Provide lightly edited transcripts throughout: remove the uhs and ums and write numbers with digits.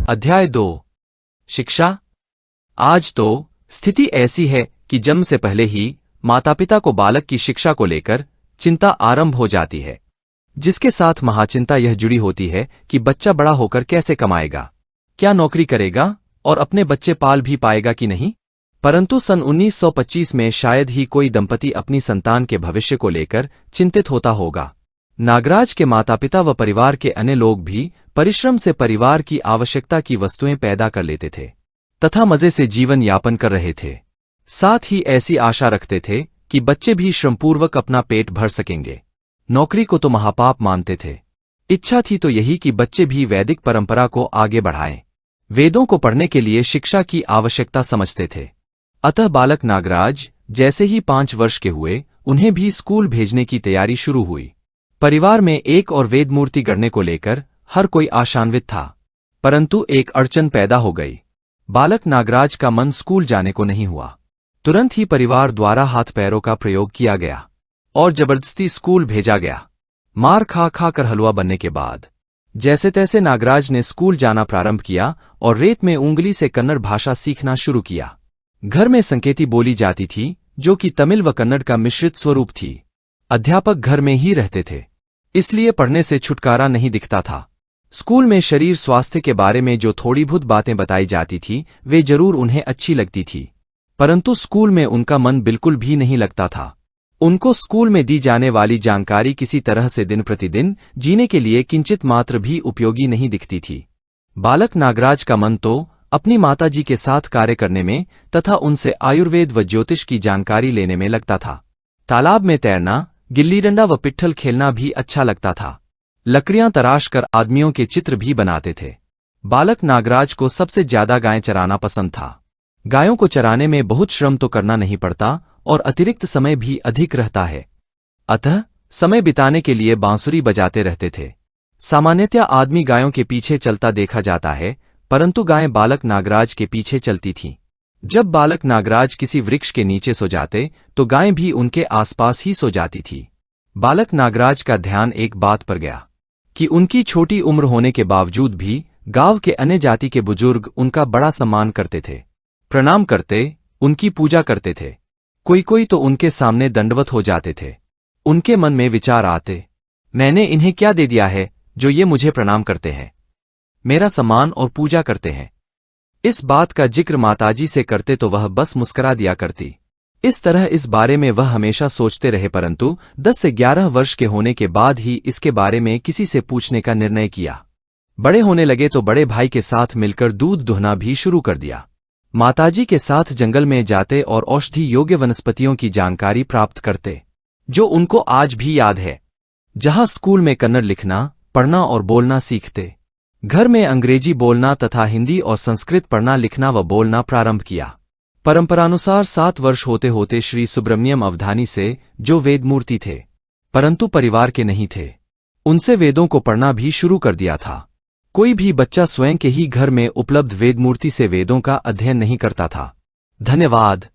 अध्याय 2 शिक्षा। आज तो स्थिति ऐसी है कि जन्म से पहले ही माता पिता को बालक की शिक्षा को लेकर चिंता आरंभ हो जाती है, जिसके साथ महाचिंता यह जुड़ी होती है कि बच्चा बड़ा होकर कैसे कमाएगा, क्या नौकरी करेगा और अपने बच्चे पाल भी पाएगा कि नहीं। परंतु सन 1925 में शायद ही कोई दंपति अपनी संतान के भविष्य को लेकर चिंतित होता होगा। नागराज के माता पिता व परिवार के अन्य लोग भी परिश्रम से परिवार की आवश्यकता की वस्तुएं पैदा कर लेते थे तथा मजे से जीवन यापन कर रहे थे। साथ ही ऐसी आशा रखते थे कि बच्चे भी श्रमपूर्वक अपना पेट भर सकेंगे। नौकरी को तो महापाप मानते थे। इच्छा थी तो यही कि बच्चे भी वैदिक परंपरा को आगे बढ़ाएं। वेदों को पढ़ने के लिए शिक्षा की आवश्यकता समझते थे। अतः बालक नागराज जैसे ही 5 वर्ष के हुए, उन्हें भी स्कूल भेजने की तैयारी शुरू हुई। परिवार में एक और वेद मूर्ति गढ़ने को लेकर हर कोई आशान्वित था, परंतु एक अड़चन पैदा हो गई। बालक नागराज का मन स्कूल जाने को नहीं हुआ। तुरंत ही परिवार द्वारा हाथ पैरों का प्रयोग किया गया और जबरदस्ती स्कूल भेजा गया। मार खा खा कर हलवा बनने के बाद जैसे तैसे नागराज ने स्कूल जाना प्रारंभ किया और रेत में उंगली से कन्नड़ भाषा सीखना शुरू किया। घर में संकेती बोली जाती थी, जो कि तमिल व कन्नड़ का मिश्रित स्वरूप थी। अध्यापक घर में ही रहते थे, इसलिए पढ़ने से छुटकारा नहीं दिखता था। स्कूल में शरीर स्वास्थ्य के बारे में जो थोड़ी बहुत बातें बताई जाती थी, वे जरूर उन्हें अच्छी लगती थी, परंतु स्कूल में उनका मन बिल्कुल भी नहीं लगता था। उनको स्कूल में दी जाने वाली जानकारी किसी तरह से दिन प्रतिदिन जीने के लिए किंचित मात्र भी उपयोगी नहीं दिखती थी। बालक नागराज का मन तो अपनी माताजी के साथ कार्य करने में तथा उनसे आयुर्वेद व ज्योतिष की जानकारी लेने में लगता था। तालाब में तैरना, गिल्ली डंडा व पिट्ठल खेलना भी अच्छा लगता था। लकड़ियां तराश कर आदमियों के चित्र भी बनाते थे। बालक नागराज को सबसे ज्यादा गायें चराना पसंद था। गायों को चराने में बहुत श्रम तो करना नहीं पड़ता और अतिरिक्त समय भी अधिक रहता है। अतः समय बिताने के लिए बांसुरी बजाते रहते थे। सामान्यतया आदमी गायों के पीछे चलता देखा जाता है, परंतु गायें बालक नागराज के पीछे चलती थीं। जब बालक नागराज किसी वृक्ष के नीचे सो जाते तो गायें भी उनके आसपास ही सो जाती थी। बालक नागराज का ध्यान एक बात पर गया कि उनकी छोटी उम्र होने के बावजूद भी गांव के अन्य जाति के बुजुर्ग उनका बड़ा सम्मान करते थे, प्रणाम करते, उनकी पूजा करते थे। कोई कोई तो उनके सामने दंडवत हो जाते थे। उनके मन में विचार आते, मैंने इन्हें क्या दे दिया है जो ये मुझे प्रणाम करते हैं, मेरा सम्मान और पूजा करते हैं। इस बात का जिक्र माताजी से करते तो वह बस मुस्करा दिया करती। इस तरह इस बारे में वह हमेशा सोचते रहे, परंतु 10 से 11 वर्ष के होने के बाद ही इसके बारे में किसी से पूछने का निर्णय किया। बड़े होने लगे तो बड़े भाई के साथ मिलकर दूध दुहना भी शुरू कर दिया। माताजी के साथ जंगल में जाते और औषधि योग्य वनस्पतियों की जानकारी प्राप्त करते, जो उनको आज भी याद है। जहां स्कूल में कन्नड़ लिखना, पढ़ना और बोलना सीखते, घर में अंग्रेजी बोलना तथा हिंदी और संस्कृत पढ़ना लिखना व बोलना प्रारंभ किया। परंपरानुसार 7 वर्ष होते होते श्री सुब्रमण्यम अवधानी से, जो वेद मूर्ति थे परंतु परिवार के नहीं थे, उनसे वेदों को पढ़ना भी शुरू कर दिया था। कोई भी बच्चा स्वयं के ही घर में उपलब्ध वेद मूर्ति से वेदों का अध्ययन नहीं करता था। धन्यवाद।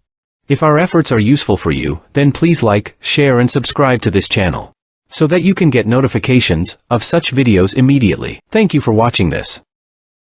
If our efforts are useful for you, then please like, share and subscribe to this channel, so that you can get notifications of such videos immediately. Thank you for watching this.